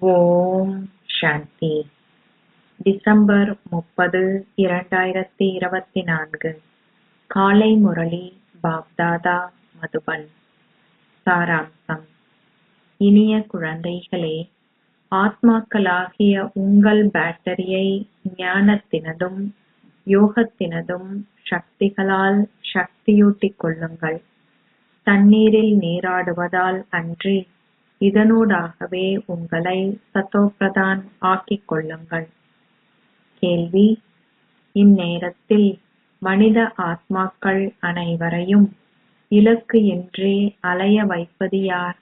ஓம் சாந்தி. December 30, 2024. காலை முரளி பாப்தாதா மதுபன். சாராம்சம். இனிய குழந்தைகளே, ஆத்மாக்களாகிய உங்கள் பேட்டரியை ஞானத்தினதும் யோகத்தினதும் சக்திகளால் சக்தியூட்டிக் கொள்ளுங்கள். தண்ணீரில் நீராடுவதால் அன்றி இதனூடாகவே உங்களை சதோப்பிரதான் ஆக்கிக் கொள்ளுங்கள். கேள்வி: இந்நேரத்தில் மனித ஆத்மாக்கள் அனைவரையும் இலக்கு இன்றி அலைய வைப்பது யார்?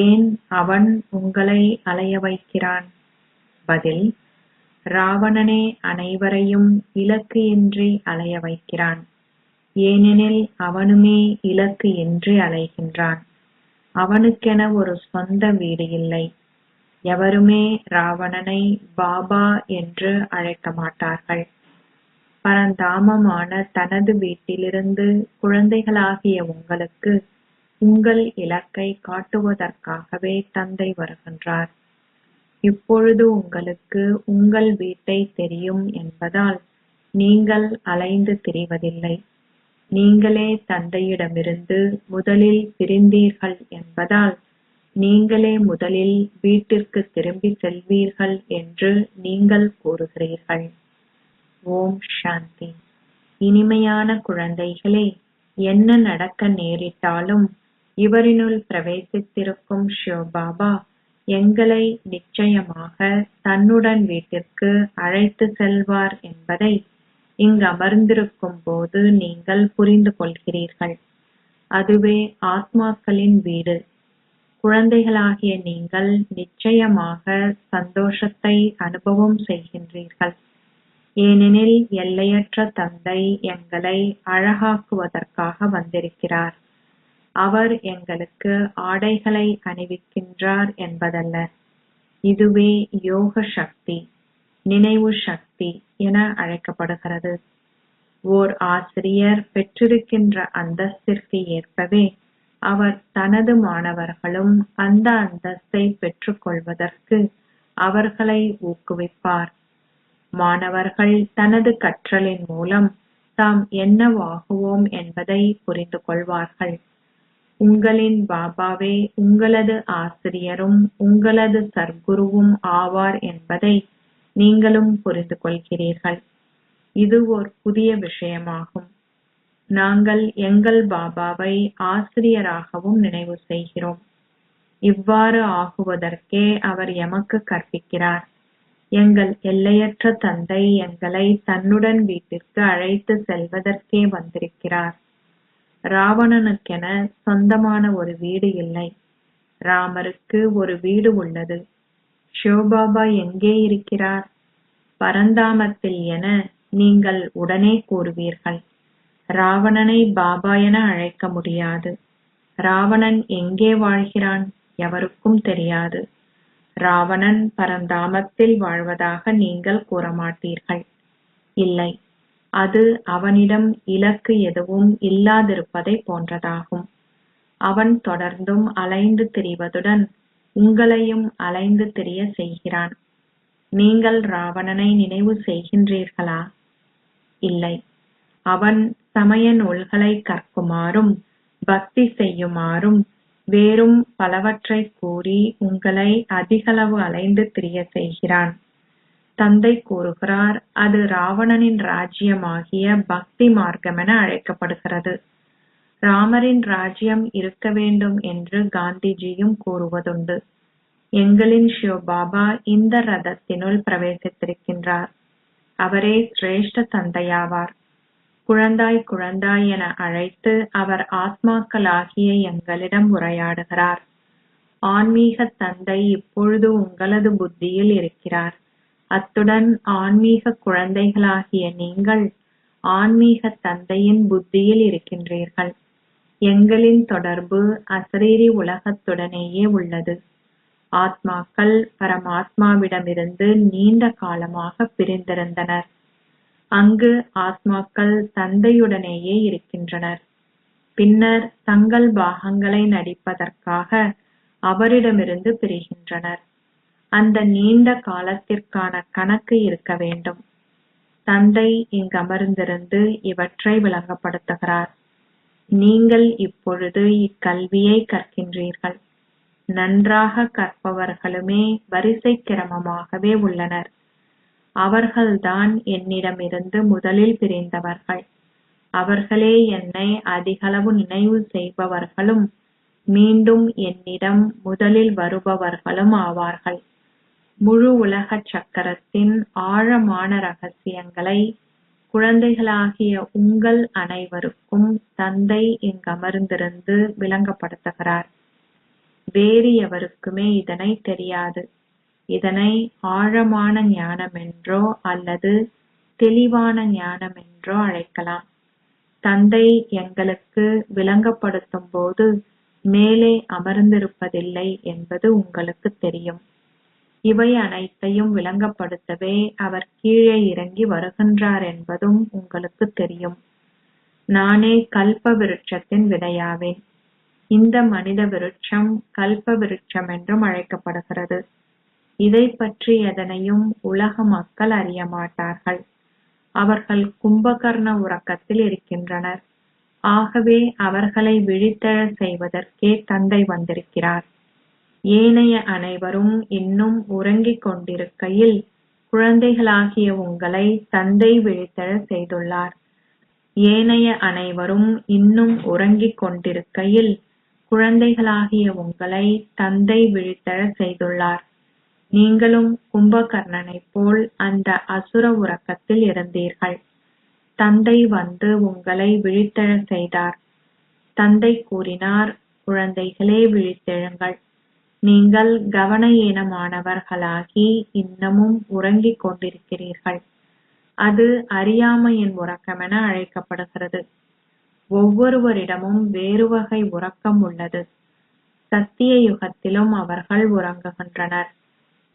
ஏன் அவன் உங்களை அலைய வைக்கிறான்? பதில்: ராவணனே அனைவரையும் இலக்கு இன்றி அலைய வைக்கிறான். ஏனெனில் அவனுமே இலக்கு இன்றி அலைகின்றான். அவனுக்கென ஒரு சொந்த வீடு இல்லை. எவருமே ராவணனை பாபா என்று அழைக்க மாட்டார்கள். பரந்தாமமான தனது வீட்டிலிருந்து குழந்தைகளாகிய உங்களுக்கு உங்கள் இலக்கை காட்டுவதற்காகவே தந்தை வருகின்றார். இப்பொழுது உங்களுக்கு உங்கள் வீட்டை தெரியும் என்பதால் நீங்கள் அலைந்து திரிவதில்லை. நீங்களே தந்தையிடமிருந்து முதலில் பிரிந்தீர்கள் என்பதால் நீங்களே முதலில் வீட்டிற்கு திரும்பி செல்வீர்கள் என்று நீங்கள் கூறுகிறீர்கள். ஓம் சாந்தி. இனிமையான குழந்தைகளே, என்ன நடக்க நேரிட்டாலும் இவரினுள் பிரவேசித்திருக்கும் சிவபாபா எங்களை நிச்சயமாக தன்னுடன் வீட்டிற்கு அழைத்து செல்வார் என்பதை இங்கு அமர்ந்திருக்கும் போது நீங்கள் புரிந்து கொள்கிறீர்கள். அதுவே ஆத்மாக்களின் வீடு. குழந்தைகளாகிய நீங்கள் நிச்சயமாக சந்தோஷத்தை அனுபவம் செய்கின்றீர்கள். ஏனெனில் எல்லையற்ற தந்தை எங்களை அழகாக்குவதற்காக வந்திருக்கிறார். அவர் எங்களுக்கு ஆடைகளை அணிவிக்கின்றார் என்பதல்ல. இதுவே யோக சக்தி, நினைவு சக்தி என அழைக்கப்படுகிறது. ஓர் ஆசிரியர் பெற்றிருக்கின்ற அந்தஸ்திற்கு ஏற்பவே அவர் தனது மாணவர்களும் அந்த அந்தஸ்தை பெற்றுக் கொள்வதற்கு அவர்களை ஊக்குவிப்பார். மாணவர்கள் தனது கற்றலின் மூலம் தாம் என்னவாகுவோம் என்பதை புரிந்து கொள்வார்கள். உங்களின் பாபாவே உங்களது ஆசிரியரும் உங்களது சர்க்குருவும் ஆவார் என்பதை நீங்களும் புரிந்து கொள்கிறீர்கள். இது ஓர் புதிய விஷயமாகும். நாங்கள் எங்கள் பாபாவை ஆசிரியராகவும் நினைவு செய்கிறோம். இவ்வாறு ஆகுவதற்கே அவர் எமக்கு கற்பிக்கிறார். எங்கள் எல்லையற்ற தந்தை எங்களை தன்னுடன் வீட்டிற்கு அழைத்து செல்வதற்கே வந்திருக்கிறார். ராவணனுக்கென சொந்தமான ஒரு வீடு இல்லை. ராமருக்கு ஒரு வீடு உள்ளது. சிவபாபா எங்கே இருக்கிறார்? பரந்தாமத்தில் என நீங்கள் உடனே கூறுவீர்கள். ராவணனை பாபா என அழைக்க முடியாது. ராவணன் எங்கே வாழ்கிறான்? எவருக்கும் தெரியாது. ராவணன் பரந்தாமத்தில் வாழ்வதாக நீங்கள் கூறமாட்டீர்கள். இல்லை, அது அவனிடம் இலக்கு எதுவும் இல்லாதிருப்பதை போன்றதாகும். அவன் தொடர்ந்தும் அலைந்து திரிவதுடன் உங்களையும் அலைந்து திரிய செய்கிறான். நீங்கள் ராவணனை நினைவு செய்கின்றீர்களா? இல்லை. அவன் சமய நூல்களை கற்குமாறும் பக்தி செய்யுமாறும் வேறும் பலவற்றை கூறி உங்களை அதிகளவு அலைந்து திரிய செய்கிறான். தந்தை கூறுகிறார், அது ராவணனின் ராஜ்யமாகிய பக்தி மார்க்கமென அழைக்கப்படுகிறது. ராமரின் ராஜ்யம் இருக்க வேண்டும் என்று காந்திஜியும் கூறுவதுண்டு. எங்களின் சிவபாபா இந்த ரதத்தினுள் பிரவேசித்திருக்கின்றார். அவரே சிரேஷ்ட தந்தையாவார். குழந்தாய் குழந்தாய் என அழைத்து அவர் ஆத்மாக்களாகிய எங்களிடம் உரையாடுகிறார். ஆன்மீக தந்தை இப்பொழுது உங்களது புத்தியில் இருக்கிறார். அத்துடன் ஆன்மீக குழந்தைகளாகிய நீங்கள் ஆன்மீக தந்தையின் புத்தியில் இருக்கின்றீர்கள். எங்களின் தொடர்பு அசரீரி உலகத்துடனேயே உள்ளது. ஆத்மாக்கள் பரமாத்மாவிடமிருந்து நீண்ட காலமாக பிரிந்திருந்தனர். அங்கு ஆத்மாக்கள் தந்தையுடனேயே இருக்கின்றனர். பின்னர் தங்கள் பாகங்களை நடிப்பதற்காக அவரிடமிருந்து பிரிகின்றனர். அந்த நீண்ட காலத்திற்கான கணக்கு இருக்க வேண்டும். தந்தை இங்கமர்ந்திருந்து இவற்றை விளங்கப்படுத்துகிறார். நீங்கள் இப்பொழுது இக்கல்வியை கற்கின்றீர்கள். நன்றாக கற்பவர்களுமே வரிசை கிரமமாகவே உள்ளனர். அவர்கள்தான் என்னிடமிருந்து முதலில் பிரிந்தவர்கள். அவர்களே என்னை அதிகளவு நினைவு செய்பவர்களும் மீண்டும் என்னிடம் முதலில் வருபவர்களும் ஆவார்கள். முழு உலக சக்கரத்தின் ஆழமான ரகசியங்களை குழந்தைகளாகிய உங்கள் அனைவருக்கும் தந்தை இங்கமர்ந்திருந்து விளங்கப்படுத்துகிறார். வேறு எவருக்குமே இதனை தெரியாது. இதனை ஆழமான ஞானம் என்றோ அல்லது தெளிவான ஞானம் என்றோ அழைக்கலாம். தந்தை எங்களுக்கு விளங்கப்படுத்தும் போது மேலே அமர்ந்திருப்பதில்லை என்பது உங்களுக்கு தெரியும். இவை அனைத்தையும் விளங்கப்படுத்தவே அவர் கீழே இறங்கி வருகின்றார் என்பதும் உங்களுக்கு தெரியும். நானே கல்ப விருட்சத்தின் விதையாவேன். இந்த மனித விருட்சம் கல்ப விருட்சம் என்றும் அழைக்கப்படுகிறது. இதை பற்றி எதனையும் உலக மக்கள் அறிய மாட்டார்கள். அவர்கள் கும்பகர்ண உறக்கத்தில் இருக்கின்றனர். ஆகவே அவர்களை விழித்தெழ செய்வதற்கே தந்தை வந்திருக்கிறார். ஏனைய அனைவரும் இன்னும் உறங்கிக் கொண்டிருக்கையில் குழந்தைகளாகிய உங்களை தந்தை விழித்தெழ செய்துள்ளார். ஏனைய அனைவரும் இன்னும் உறங்கிக் கொண்டிருக்கையில் குழந்தைகளாகிய உங்களை தந்தை விழித்தெழ செய்துள்ளார். நீங்களும் கும்பகர்ணனைப் போல் அந்த அசுர உறக்கத்தில் இருந்தீர்கள். தந்தை வந்து உங்களை விழித்தெழ செய்தார். தந்தை கூறினார், குழந்தைகளே விழித்தெழுங்கள். நீங்கள் கவன ஈனமானவர்களாகி இன்னமும் உறங்கிக் கொண்டிருக்கிறீர்கள். அது அறியாமையின் உறக்கமென அழைக்கப்படுகிறது. ஒவ்வொருவரிடமும் வேறு வகை உறக்கம் உள்ளது. சத்திய யுகத்திலும் அவர்கள் உறங்குகின்றனர்.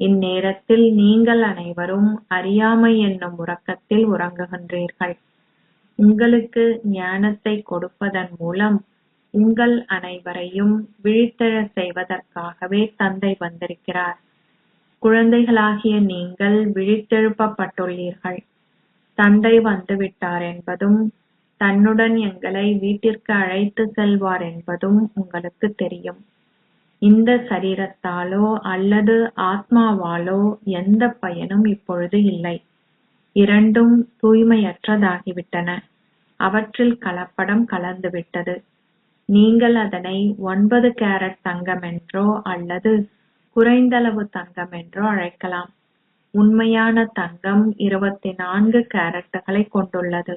இந்நேரத்தில் நீங்கள் அனைவரும் அறியாமை என்னும் உறக்கத்தில் உறங்குகின்றீர்கள். உங்களுக்கு ஞானத்தை கொடுப்பதன் மூலம் உங்கள் அனைவரையும் விழித்தெழ செய்வதற்காகவே தந்தை வந்திருக்கிறார். குழந்தைகளாகிய நீங்கள் விழித்தெழுப்பப்பட்டுள்ளீர்கள். தந்தை வந்துவிட்டார் என்பதும் தன்னுடன் எங்களை வீட்டிற்கு அழைத்து செல்வார் என்பதும் உங்களுக்கு தெரியும். இந்த சரீரத்தாலோ அல்லது ஆத்மாவாலோ எந்த பயனும் இப்பொழுது இல்லை. இரண்டும் தூய்மையற்றதாகிவிட்டன. அவற்றில் கலப்படம் கலந்துவிட்டது. நீங்கள் அதனை 9 கேரட் தங்கம் என்றோ அல்லது குறைந்தளவு தங்கம் என்றோ அழைக்கலாம். உண்மையான தங்கம் 24 கேரட்டுகளை கொண்டுள்ளது.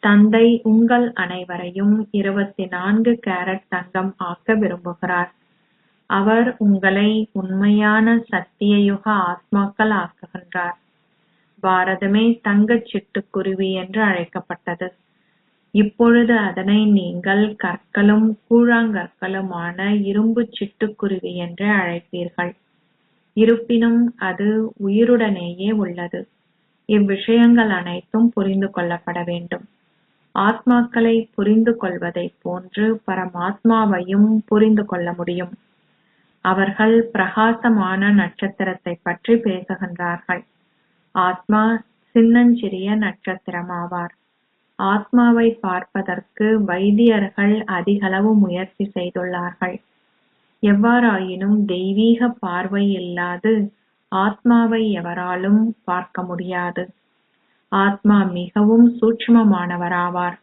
தந்தை உங்கள் அனைவரையும் 24 கேரட் தங்கம் ஆக்க விரும்புகிறார். அவர் உங்களை உண்மையான சத்தியயுக ஆத்மாக்கள் ஆக்குகின்றார். பாரதமே தங்கச் சிட்டுக்குருவி என்று அழைக்கப்பட்டது. இப்பொழுது அதனை நீங்கள் கற்களும் கூழாங்கற்களுமான இரும்பு சிட்டுக்குருவி என்றே அழைப்பீர்கள். இருப்பினும் அது உயிருடனேயே உள்ளது. இவ்விஷயங்கள் அனைத்தும் புரிந்து கொள்ளப்பட வேண்டும். ஆத்மாக்களை புரிந்து கொள்வதைப் போன்று பரமாத்மாவையும் புரிந்து கொள்ள முடியும். அவர்கள் பிரகாசமான நட்சத்திரத்தை பற்றி பேசுகின்றார்கள். ஆத்மா சின்னஞ்சிறிய நட்சத்திரமாவார். ஆத்மாவை பார்ப்பதற்கு வைத்தியர்கள் அதிகளவு முயற்சி செய்துள்ளார்கள். எவ்வாறாயினும் தெய்வீக பார்வை இல்லாது ஆத்மாவை எவராலும் பார்க்க முடியாது. ஆத்மா மிகவும் சூட்சுமமானவராவார்.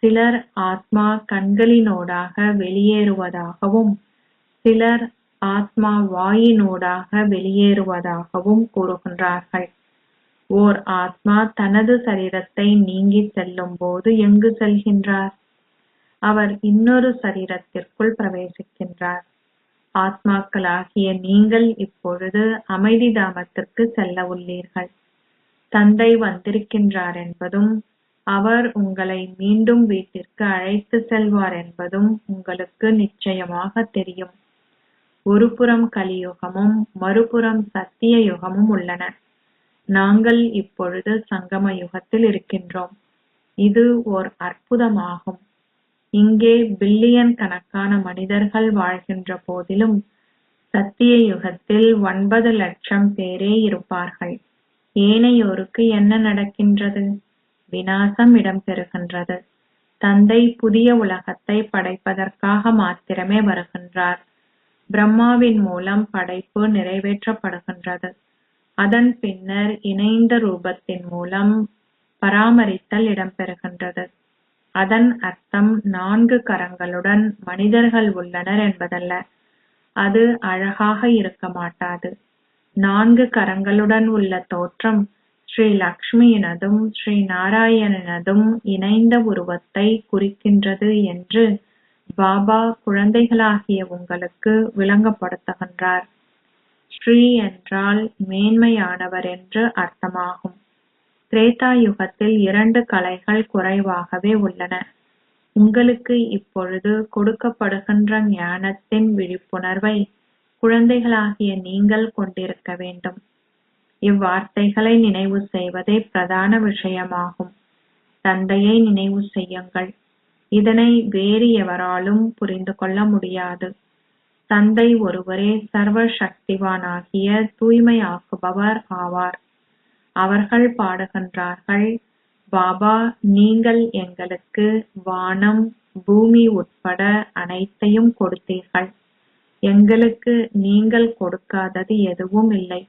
சிலர் ஆத்மா கண்களினூடாக வெளியேறுவதாகவும் சிலர் ஆத்மா வாயினூடாக வெளியேறுவதாகவும் கூறுகின்றார்கள். ஓர் ஆத்மா தனது சரீரத்தை நீங்கி செல்லும் போது எங்கு செல்கின்றார்? அவர் இன்னொரு சரீரத்திற்குள் பிரவேசிக்கின்றார். ஆத்மாக்களாகிய நீங்கள் இப்பொழுது அமைதி தாமத்திற்கு செல்ல உள்ளீர்கள். தந்தை வந்திருக்கின்றார் என்பதும் அவர் உங்களை மீண்டும் வீட்டிற்கு அழைத்து செல்வார் என்பதும் உங்களுக்கு நிச்சயமாக தெரியும். ஒரு புறம் கலியுகமும் மறுபுறம் சத்திய யுகமும் உள்ளன. நாங்கள் இப்பொழுது சங்கம யுகத்தில் இருக்கின்றோம். இது ஓர் அற்புதமாகும். இங்கே பில்லியன் கணக்கான மனிதர்கள் வாழ்கின்ற போதிலும் சத்திய யுகத்தில் 9 லட்சம் பேரே இருப்பார்கள். ஏனையோருக்கு என்ன நடக்கின்றது? விநாசம் இடம்பெறுகின்றது. தந்தை புதிய உலகத்தை படைப்பதற்காக மாத்திரமே வருகின்றார். பிரம்மாவின் மூலம் படைப்பு நிறைவேற்றப்படுகின்றது. அதன் பின்னர் இணைந்த ரூபத்தின் மூலம் பராமரித்தல் இடம்பெறுகின்றது. அதன் அர்த்தம் 4 கரங்களுடன் மனிதர்கள் உள்ளனர் என்பதல்ல. அது அழகாக இருக்க மாட்டாது. 4 கரங்களுடன் உள்ள தோற்றம் ஸ்ரீ லக்ஷ்மியினதும் ஸ்ரீ நாராயணனதும் இணைந்த உருவத்தை குறிக்கின்றது என்று பாபா குழந்தைகளாகிய உங்களுக்கு விளங்கப்படுத்துகின்றார். ஸ்ரீ என்றால் மேன்மையானவர் என்று அர்த்தமாகும். திரேதா யுகத்தில் 2 கலைகள் குறைவாகவே உள்ளன. உங்களுக்கு இப்பொழுது கொடுக்கப்படுகின்ற ஞானத்தின் விழிப்புணர்வை குழந்தைகளாகிய நீங்கள் கொண்டிருக்க வேண்டும். இவ்வார்த்தைகளை நினைவு செய்வதே பிரதான விஷயமாகும். தந்தையை நினைவு செய்யுங்கள். இதனை வேறு எவராலும் புரிந்து கொள்ள முடியாது. தந்தை ஒருவரே சர்வ சக்திவானாகிய தூய்மையாக்குபவர் ஆவார். அவர்கள் பாடுகின்றார்கள், பாபா, நீங்கள் எங்களுக்கு வானம் பூமி உட்பட அனைத்தையும் கொடுத்தீர்கள். எங்களுக்கு நீங்கள் கொடுக்காதது எதுவும் இல்லை.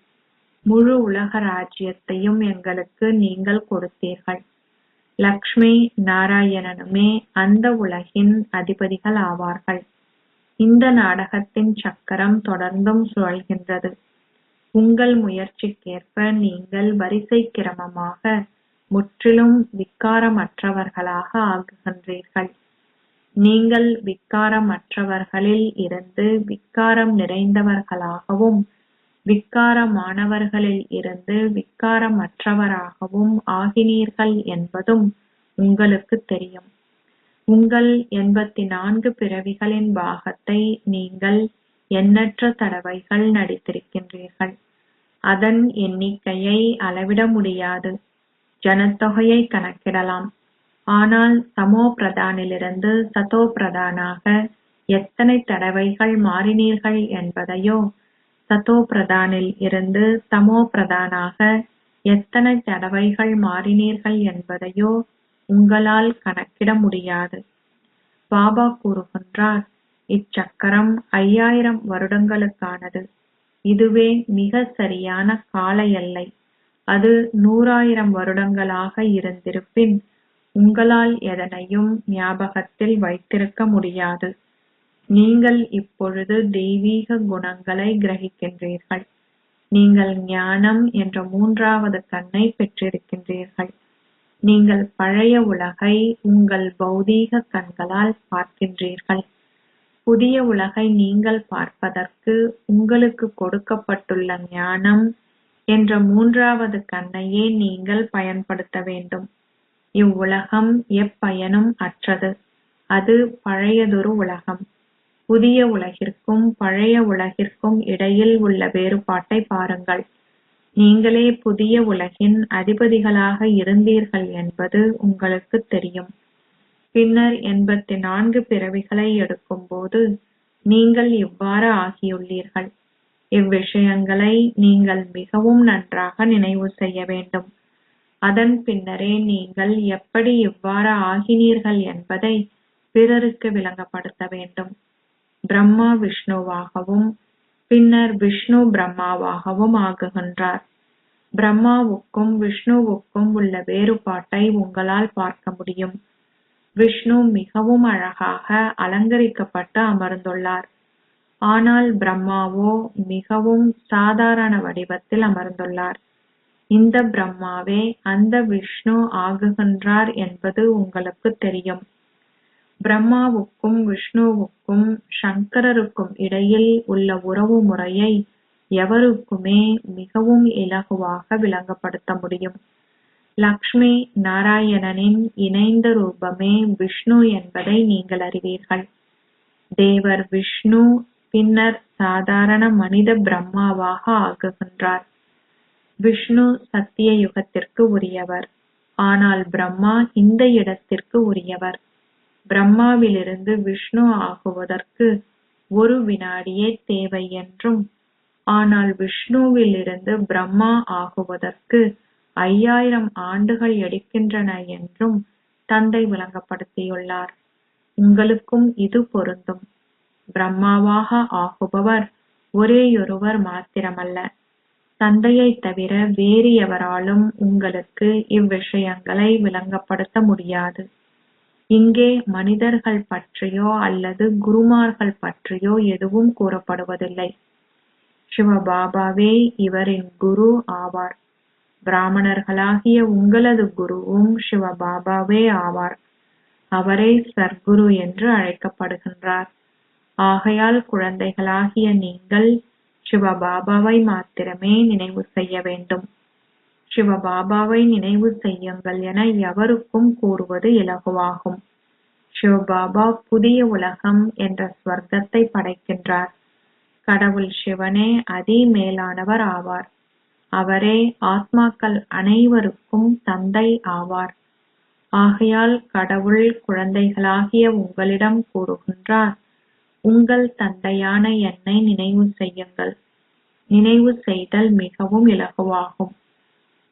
முழு உலக ராஜ்யத்தையும் எங்களுக்கு நீங்கள் கொடுத்தீர்கள். லக்ஷ்மி நாராயணனுமே அந்த உலகின் அதிபதிகள் ஆவார்கள். இந்த நாடகத்தின் சக்கரம் தொடர்ந்தும் சுழல்கின்றது. உங்கள் முயற்சிக்கேற்ப நீங்கள் வரிசை கிரமமாக முற்றிலும் விக்காரமற்றவர்களாக ஆகுகின்றீர்கள். நீங்கள் விக்காரமற்றவர்களில் இருந்து விக்காரம் நிறைந்தவர்களாகவும் விக்காரமானவர்களில் இருந்து விக்காரமற்றவராகவும் ஆகினீர்கள் என்பதும் உங்களுக்கு தெரியும். உங்கள் 84 பிறவிகளின் பாகத்தை நீங்கள் எண்ணற்ற தடவைகள் நடித்திருக்கின்றீர்கள். அதன் எண்ணிக்கையை அளவிட முடியாது. ஜனத்தொகையை கணக்கிடலாம். ஆனால் தமோ பிரதானிலிருந்து சதோ பிரதானாக எத்தனை தடவைகள் மாறினீர்கள் என்பதையோ, சதோ பிரதானில் இருந்து தமோ பிரதானாக எத்தனை தடவைகள் மாறினீர்கள் என்பதையோ உங்களால் கணக்கிட முடியாது. பாபா கூறுகின்றார், இச்சக்கரம் 5000 வருடங்களுக்கானது. இதுவே மிக சரியான கால எல்லை. அது 100,000 வருடங்களாக இருந்திருப்பின் உங்களால் எதனையும் ஞாபகத்தில் வைத்திருக்க முடியாது. நீங்கள் இப்பொழுது தெய்வீக குணங்களை கிரகிக்கின்றீர்கள். நீங்கள் ஞானம் என்ற 3வது கண்ணை பெற்றிருக்கின்றீர்கள். நீங்கள் பழைய உலகை உங்கள் பௌதீக கண்களால் பார்க்கின்றீர்கள். புதிய உலகை நீங்கள் பார்ப்பதற்கு உங்களுக்கு கொடுக்கப்பட்டுள்ள ஞானம் என்ற 3வது கண்ணையே நீங்கள் பயன்படுத்த வேண்டும். இவ்வுலகம் எப்பயனும் அற்றது. அது பழையதொரு உலகம். புதிய உலகிற்கும் பழைய உலகிற்கும் இடையில் உள்ள வேறுபாட்டை பாருங்கள். நீங்களே புதிய உலகின் அதிபதிகளாக இருந்தீர்கள் என்பது உங்களுக்கு தெரியும். பின்னர் 84 பிறவிகளை எடுக்கும்போது நீங்கள் இவ்வாறு ஆகியுள்ளீர்கள். இவ்விஷயங்களை நீங்கள் மிகவும் நன்றாக நினைவு செய்ய வேண்டும். அதன் பின்னரே நீங்கள் எப்படி இவ்வாறு ஆகினீர்கள் என்பதை பிறருக்கு விளங்கப்படுத்த வேண்டும். பிரம்மா விஷ்ணுவாகவும் பின்னர் விஷ்ணு பிரம்மாவாகவும் ஆகுகின்றார். பிரம்மாவுக்கும் விஷ்ணுவுக்கும் உள்ள வேறுபாட்டை உங்களால் பார்க்க முடியும். விஷ்ணு மிகவும் அழகாக அலங்கரிக்கப்பட்டு அமர்ந்துள்ளார். ஆனால் பிரம்மாவோ மிகவும் சாதாரண வடிவத்தில் அமர்ந்துள்ளார். இந்த பிரம்மாவே அந்த விஷ்ணு ஆகுகின்றார் என்பது உங்களுக்கு தெரியும். பிரம்மாவுக்கும் விஷ்ணுவுக்கும் சங்கரருக்கும் இடையில் உள்ள உறவு முறையை எவருக்குமே மிகவும் இலகுவாக விளங்கப்படுத்த முடியும். லக்ஷ்மி நாராயணனின் இணைந்த ரூபமே விஷ்ணு என்பதை நீங்கள் அறிவீர்கள். தேவர் விஷ்ணு பின்னர் சாதாரண மனித பிரம்மாவாக ஆகுகின்றார். விஷ்ணு சத்திய யுகத்திற்கு உரியவர். ஆனால் பிரம்மா இந்த இடத்திற்கு உரியவர். பிரம்மாவிலிருந்து விஷ்ணு ஆகுவதற்கு ஒரு வினாடியே தேவை என்றும், ஆனால் விஷ்ணுவிலிருந்து பிரம்மா ஆகுவதற்கு 5000 ஆண்டுகள் எடுக்கின்றன என்றும் தந்தை விளங்கப்படுத்தியுள்ளார். உங்களுக்கும் இது பொருந்தும். பிரம்மாவாக ஆகுபவர் ஒரேயொருவர் மாத்திரமல்ல. தந்தையைத் தவிர வேறு எவராலும் உங்களுக்கு இவ்விஷயங்களை விளங்கப்படுத்த முடியாது. இங்கே மனிதர்கள் பற்றியோ அல்லது குருமார்கள் பற்றியோ எதுவும் கூறப்படுவதில்லை. சிவபாபாவே இவரின் குரு ஆவார். பிராமணர்களாகிய உங்களது குருவும் சிவபாபாவே ஆவார். அவரே சர்க்குரு என்று அழைக்கப்படுகின்றார். ஆகையால் குழந்தைகளாகிய நீங்கள் சிவபாபாவை மாத்திரமே நினைவு செய்ய வேண்டும். சிவபாபாவை நினைவு செய்யுங்கள் என எவருக்கும் கூறுவது இலகுவாகும். சிவபாபா புதிய உலகம் என்ற ஸ்வர்க்கத்தை படைக்கின்றார். கடவுள் சிவனே அதி மேலானவர் ஆவார். அவரே ஆத்மாக்கள் அனைவருக்கும் தந்தை ஆவார். ஆகையால் கடவுள் குழந்தைகளாகிய உங்களிடம் கூறுகின்றார், உங்கள் தந்தையான என்னை நினைவு செய்யுங்கள். நினைவு செய்தல் மிகவும் இலகுவாகும்.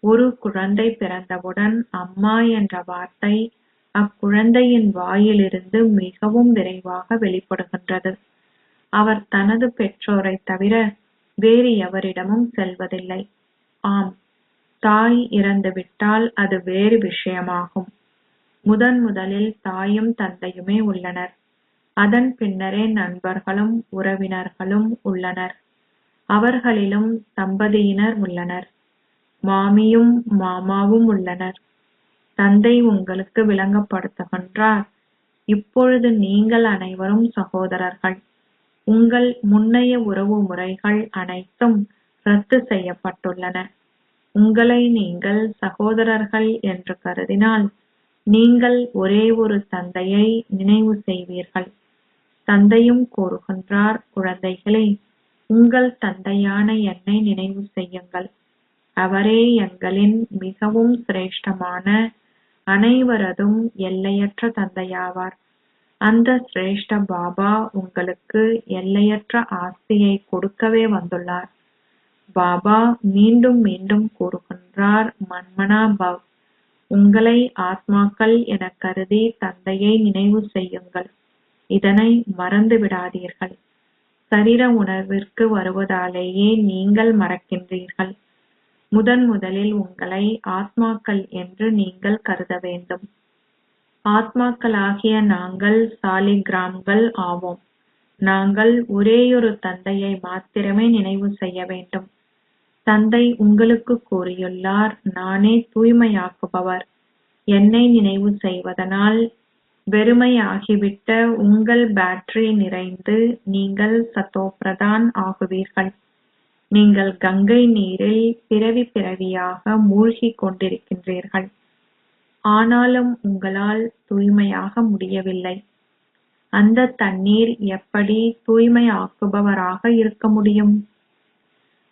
ஒரு குழந்தை பிறந்தவுடன் அம்மா என்ற வார்த்தை அக்குழந்தையின் வாயிலிருந்து மிகவும் விரைவாக வெளிப்படுகின்றது. அவர் தனது பெற்றோரைத் தவிர வேறு எவரிடமும் செல்வதில்லை. ஆம், தாய் இறந்துவிட்டால் அது வேறு விஷயமாகும். முதலில் தாயும் தந்தையுமே உள்ளனர். அதன் பின்னரே நண்பர்களும் உறவினர்களும் உள்ளனர். அவர்களிலும் தம்பதியினர் உள்ளனர். மாமியும் மாமாவும் உள்ளனர். தந்தை உங்களுக்கு விளங்கப்படுத்துகின்றார், இப்பொழுது நீங்கள் அனைவரும் சகோதரர்கள். உங்கள் முன்னைய உறவு முறைகள் அனைத்தும் ரத்து செய்யப்பட்டுள்ளன. உங்களை நீங்கள் சகோதரர்கள் என்று கருதினால் நீங்கள் ஒரே ஒரு தந்தையை நினைவு செய்வீர்கள். தந்தையும் கூறுகின்றார், குழந்தைகளே, உங்கள் தந்தையான என்னை நினைவு செய்யுங்கள். அவரே எங்களின் மிகவும் சிரேஷ்டமான அனைவரதும் எல்லையற்ற தந்தையாவார். அந்த சிரேஷ்ட பாபா உங்களுக்கு எல்லையற்ற ஆஸ்தியை கொடுக்கவே வந்துள்ளார். பாபா மீண்டும் மீண்டும் கூறுகின்றார், மன்மனா பவ். உங்களை ஆத்மாக்கள் என கருதி தந்தையை நினைவு செய்யுங்கள். இதனை மறந்து விடாதீர்கள். சரீர உணர்விற்கு வருவதாலேயே நீங்கள் மறக்கின்றீர்கள். முதலில் உங்களை ஆத்மாக்கள் என்று நீங்கள் கருத வேண்டும். ஆத்மாக்களாகிய நாங்கள் சாலிகிராம்கள் ஆவோம். நாங்கள் ஒரேயொரு தந்தையை மாத்திரமே நினைவு செய்ய வேண்டும். தந்தை உங்களுக்கு கூறியுள்ளார், நானே தூய்மையாக்குபவர். என்னை நினைவு செய்வதனால் வெறுமையாகிவிட்ட உங்கள் பேட்டரி நிறைந்து நீங்கள் சத்தோப்பிரதான் ஆகுவீர்கள். நீங்கள் கங்கை நீரில் பிறவியாக மூழ்கிக் கொண்டிருக்கின்றீர்கள். ஆனாலும் உங்களால் தூய்மையாக முடியவில்லை. அந்த தண்ணீர் எப்படி தூய்மையாக்குபவராக இருக்க முடியும்?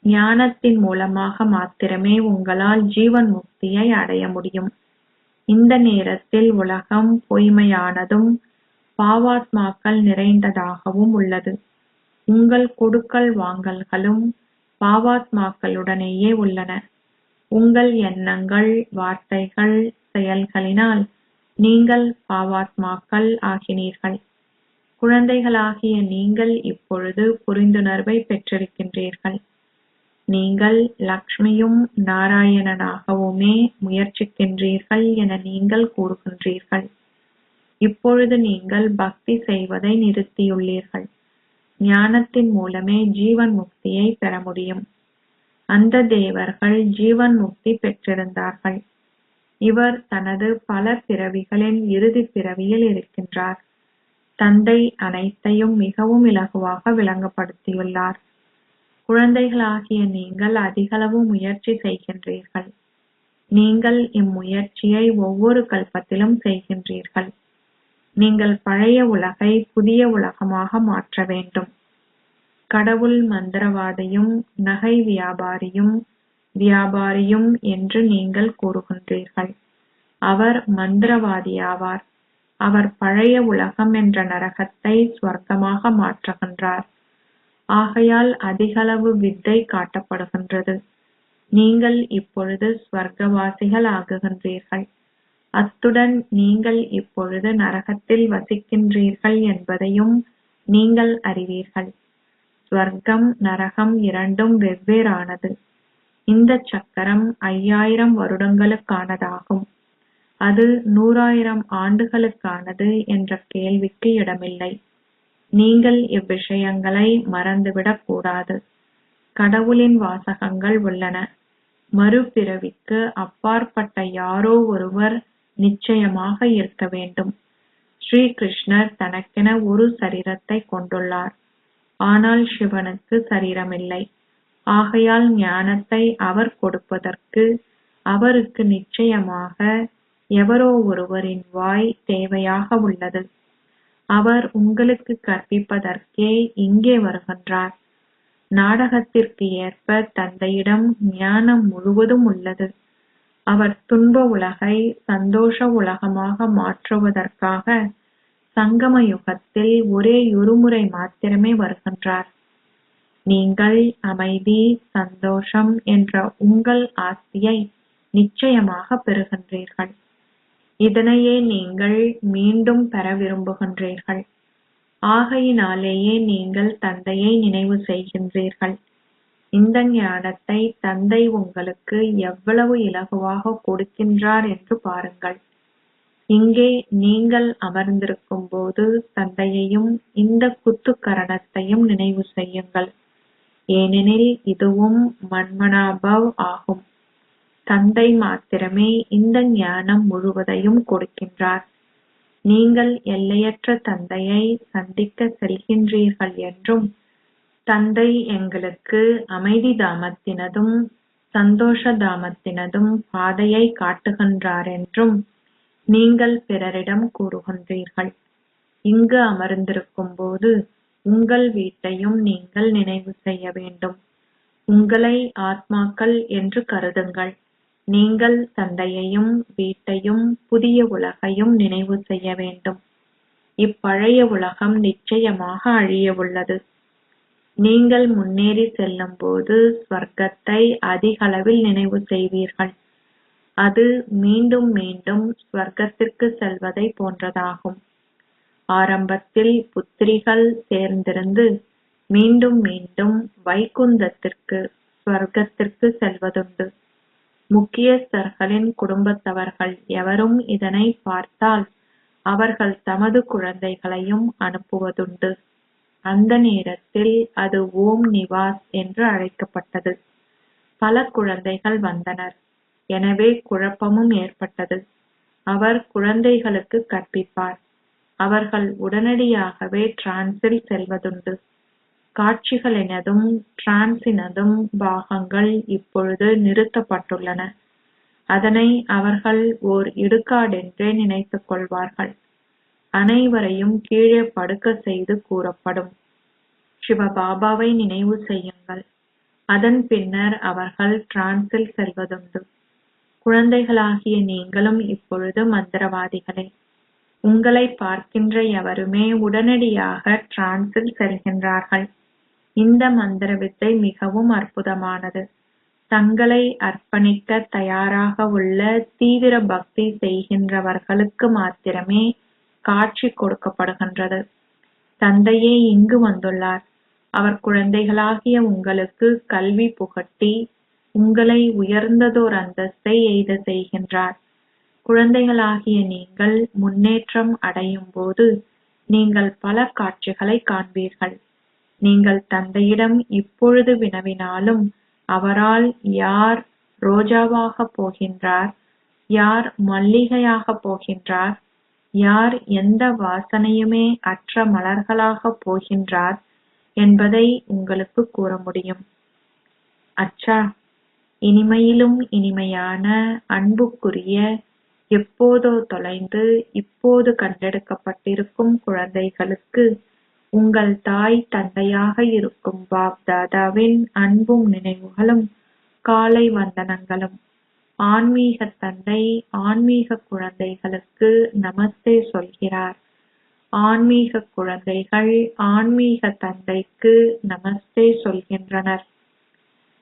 ஞானத்தின் மூலமாக மாத்திரமே உங்களால் ஜீவன் முக்தியை அடைய முடியும். இந்த நேரத்தில் உலகம் பொய்மையானதும் பாவாத்மாக்கள் நிறைந்ததாகவும் உள்ளது. உங்கள் கொடுக்கல் வாங்கல்களும் பாவாத்மாக்களுடனேயே உள்ளன. உங்கள் எண்ணங்கள், வார்த்தைகள், செயல்களினால் நீங்கள் பாவாத்மாக்கள் ஆகினீர்கள். குழந்தைகளாகிய நீங்கள் இப்பொழுது புரிந்துணர்வை பெற்றிருக்கின்றீர்கள். நீங்கள் லக்ஷ்மியும் நாராயணனாகவுமே முயற்சிக்கின்றீர்கள் என நீங்கள் கூறுகின்றீர்கள். இப்பொழுது நீங்கள் பக்தி செய்வதை நிறுத்தியுள்ளீர்கள். ஞானத்தின் மூலமே ஜீவன் முக்தியை பெற முடியும். அந்த தேவர்கள் ஜீவன் முக்தி பெற்றிருந்தார்கள். இவர் தனது பல பிறவிகளின் இறுதி பிறவியில் இருக்கின்றார். தந்தை அனைத்தையும் மிகவும் இலகுவாக விளங்கப்படுத்தியுள்ளார். குழந்தைகளாகிய நீங்கள் அதிகளவு முயற்சி செய்கின்றீர்கள். நீங்கள் இம்முயற்சியை ஒவ்வொரு கல்பத்திலும் செய்கின்றீர்கள். நீங்கள் பழைய உலகை புதிய உலகமாக மாற்ற வேண்டும். கடவுள் மந்திரவாதியும் நகை வியாபாரியும் என்று நீங்கள் கூறுகின்றீர்கள். அவர் மந்திரவாதியாவார். அவர் பழைய உலகம் என்ற நரகத்தை ஸ்வர்க்கமாக மாற்றுகின்றார். ஆகையால் அதிகளவு வித்தை காட்டப்படுகின்றது. நீங்கள் இப்பொழுது ஸ்வர்க்கவாசிகள் ஆகுகின்றீர்கள். அத்துடன் நீங்கள் இப்பொழுது நரகத்தில் வசிக்கின்றீர்கள் என்பதையும் நீங்கள் அறிவீர்கள். ஸ்வர்க்கம் நரகம் இரண்டும் வெவ்வேறானது. இந்த சக்கரம் 5000 வருடங்களுக்கானதாகும். அது 100,000 ஆண்டுகளுக்கானது என்ற கேள்விக்கு இடமில்லை. நீங்கள் இவ்விஷயங்களை மறந்துவிடக் கூடாது. கடவுளின் வாசகங்கள் உள்ளன. மறுபிறவிக்கு அப்பாற்பட்ட யாரோ ஒருவர் நிச்சயமாக இருக்க வேண்டும். ஸ்ரீ கிருஷ்ணர் தனக்கென ஒரு சரீரத்தை கொண்டுள்ளார். ஆனால் சிவனுக்கு சரீரமில்லை. ஆகையால் ஞானத்தை அவர் கொடுப்பதற்கு அவருக்கு நிச்சயமாக எவரோ ஒருவரின் வாய் தேவையாக உள்ளது. அவர் உங்களுக்கு கற்பிப்பதற்கே இங்கே வருகின்றார். நாடகத்திற்கு ஏற்ப தந்தையிடம் ஞானம் முழுவதும் உள்ளது. அவர் துன்ப உலகை சந்தோஷ உலகமாக மாற்றுவதற்காக சங்கம யுகத்தில் ஒரேயொரு முறை மாத்திரமே வருகின்றார். நீங்கள் அமைதி, சந்தோஷம் என்ற உங்கள் ஆஸ்தியை நிச்சயமாக பெறுகின்றீர்கள். இதனையே நீங்கள் மீண்டும் பெற விரும்புகின்றீர்கள். ஆகையினாலேயே நீங்கள் தந்தையை நினைவு செய்கின்றீர்கள். இந்த ஞானத்தை தந்தை உங்களுக்கு எவ்வளவு இலகுவாக கொடுக்கின்றார் என்று பாருங்கள். இங்கே நீங்கள் அமர்ந்திருக்கும் போது தந்தையையும் இந்த குத்துக்கரணத்தையும் நினைவு செய்யுங்கள். ஏனெனில் இதுவும் மன்மனாபவ் ஆகும். தந்தை மாத்திரமே இந்த ஞானம் முழுவதையும் கொடுக்கின்றார். நீங்கள் எல்லையற்ற தந்தையை சந்திக்க செல்கின்றீர்கள் என்றும், தந்தை எங்களுக்கு அமைதி தாமத்தினதும் சந்தோஷ தாமத்தினதும் பாதையை காட்டுகின்றார் என்றும் நீங்கள் பிறரிடம் கூறுகின்றீர்கள். இங்கு அமர்ந்திருக்கும் போது உங்கள் வீட்டையும் நீங்கள் நினைவு செய்ய வேண்டும். உங்களை ஆத்மாக்கள் என்று கருதுங்கள். நீங்கள் தந்தையையும் வீட்டையும் புதிய உலகையும் நினைவு செய்ய வேண்டும். இப்பழைய உலகம் நிச்சயமாக அழியவுள்ளது. நீங்கள் முன்னேறி செல்லும் போது ஸ்வர்க்கத்தை அதிகளவில் நினைவு செய்வீர்கள். அது மீண்டும் மீண்டும் ஸ்வர்க்கத்திற்கு செல்வதை போன்றதாகும். ஆரம்பத்தில் புத்திரிகள் சேர்ந்திருந்து மீண்டும் மீண்டும் வைகுந்தத்திற்கு ஸ்வர்க்கத்திற்கு செல்வதுண்டு. முக்கியஸ்தர்களின் குடும்பத்தவர்கள் எவரும் இதனை பார்த்தால் அவர்கள் தமது குழந்தைகளையும் அனுப்புவதுண்டு. அந்த நேரத்தில் அது ஓம் நிவாஸ் என்று அழைக்கப்பட்டது. பல குழந்தைகள் வந்தனர். எனவே குழப்பமும் ஏற்பட்டது. அவர் குழந்தைகளுக்கு கற்பிப்பார். அவர்கள் உடனடியாகவே டிரான்ஸில் செல்வதுண்டு. காட்சிகளினதும் டிரான்ஸினதும் பாகங்கள் இப்பொழுது நிறுத்தப்பட்டுள்ளன. அதனை அவர்கள் ஓர் இடுகாடென்றே நினைத்துக் கொள்வார்கள். அனைவரையும் கீழே படுக்க செய்து கூறப்படும். சிவபாபாவை நினைவு செய்யுங்கள். அதன் பின்னர் அவர்கள் டிரான்ஸில் செல்வதுண்டு. குழந்தைகளாகிய நீங்களும் இப்பொழுது மந்திரவாதிகளே. உங்களை பார்க்கின்ற எவருமே உடனடியாக டிரான்ஸில் செல்கின்றார்கள். இந்த மந்திர வித்தை மிகவும் அற்புதமானது. தங்களை அர்ப்பணிக்க தயாராக உள்ள தீவிர பக்தி செய்கின்றவர்களுக்கு மாத்திரமே காட்சி கொடுக்கப்படுகின்றது. தந்தையே இங்கு வந்துள்ளார். அவர் குழந்தைகளாகிய உங்களுக்கு கல்வி புகட்டி உங்களை உயர்ந்ததோர் அந்தஸ்தை எய்த செய்கின்றார். குழந்தைகளாகிய நீங்கள் முன்னேற்றம் அடையும் போது நீங்கள் பல காட்சிகளை காண்பீர்கள். நீங்கள் தந்தையிடம் இப்பொழுது வினவினாலும் அவரால் யார் ரோஜாவாக போகின்றார், யார் மல்லிகையாக போகின்றார், யார் எந்த வாசனையுமே அற்ற மலர்களாக போகின்றார் என்பதை உங்களுக்கு கூற முடியும். அச்சா, இனிமையிலும் இனிமையான அன்புக்குரிய எப்போதோ தொலைந்து இப்போது கண்டெடுக்கப்பட்டிருக்கும் குழந்தைகளுக்கு உங்கள் தாய் தந்தையாக இருக்கும் பாப் தாதாவின் அன்பும் நினைவுகளும் காலை வந்தனங்களும். ஆன்மீக தந்தை ஆன்மீக குழந்தைகளுக்கு நமஸ்தே சொல்கிறார். ஆன்மீக குழந்தைகள் ஆன்மீக தந்தைக்கு நமஸ்தே சொல்கின்றனர்.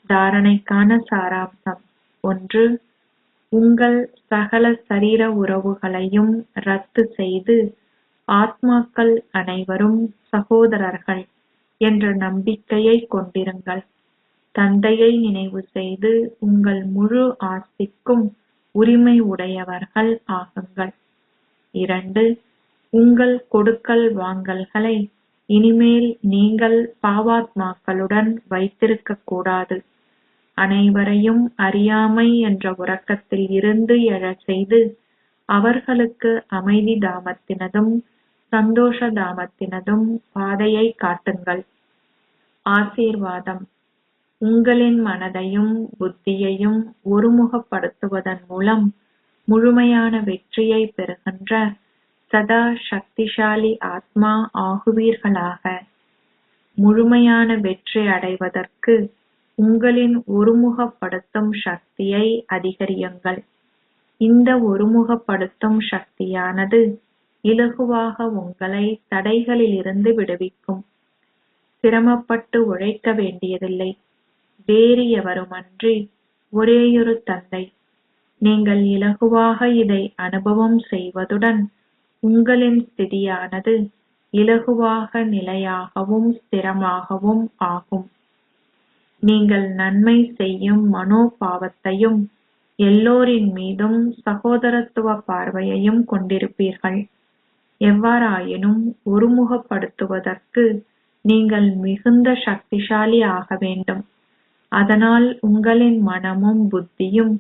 தாரணைக்கான சாராம்சம். 1. உங்கள் சகல சரீர உறவுகளையும் ரத்து செய்து ஆத்மாக்கள் அனைவரும் சகோதரர்கள் என்ற நம்பிக்கையை கொண்டிருங்கள். தந்தையை நினைவு செய்து உங்கள் முழு ஆஸ்திக்கும் உரிமை உடையவர்கள் ஆகுங்கள். 2. உங்கள் கொடுக்கல் வாங்கல்களை இனிமேல் நீங்கள் பாவாத்மாக்களுடன் வைத்திருக்க கூடாது. அனைவரையும் அறியாமை என்ற உறக்கத்தில் இருந்து எழச் செய்து அவர்களுக்கு அமைதி தாமத்தினதும் சந்தோஷ தாமத்தினதும் பாதையை காட்டுங்கள். ஆசீர்வாதம். உங்களின் மனதையும் புத்தியையும் ஒருமுகப்படுத்துவதன் மூலம் முழுமையான வெற்றியை பெறுகின்ற சதா சக்திசாலி ஆத்மா ஆகுவீர்களாக. முழுமையான வெற்றி அடைவதற்கு உங்களின் ஒருமுகப்படுத்தும் சக்தியை அதிகரியுங்கள். இந்த ஒருமுகப்படுத்தும் சக்தியானது இலகுவாக உங்களை தடைகளிலிருந்து விடுவிக்கும். சிரமப்பட்டு உழைக்க வேண்டியதில்லை. வேறு எவருமன்றி ஒரேயொரு தந்தை. நீங்கள் இலகுவாக இதை அனுபவம் செய்வதுடன் உங்களின் ஸ்திதியானது இலகுவாக நிலையாகவும் ஸ்திரமாகவும் ஆகும். நீங்கள் நன்மை செய்யும் மனோபாவத்தையும் எல்லோரின் மீதும் சகோதரத்துவ பார்வையையும் கொண்டிருப்பீர்கள். எவ்வாறாயினும் ஒருமுகப்படுத்துவதற்கு நீங்கள் மிகுந்த சக்திசாலி ஆக வேண்டும். அதனால் உங்களின் மனமும் புத்தியும்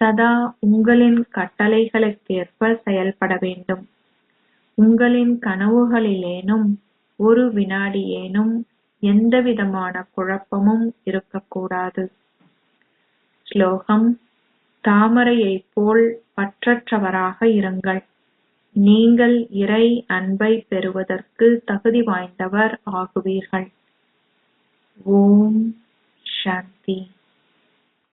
சதா உங்களின் கட்டளைகளுக்கேற்ப செயல்பட வேண்டும். உங்களின் கனவுகளிலேனும் ஒரு வினாடியேனும் எந்தவிதமான குழப்பமும் இருக்கக்கூடாது. ஸ்லோகம். தாமரையைப் போல் பற்றற்றவராக இருங்கள். நீங்கள் இறை அன்பை பெறுவதற்கு தகுதி வாய்ந்தவர் ஆகுவீர்கள். ஓம் சாந்தி.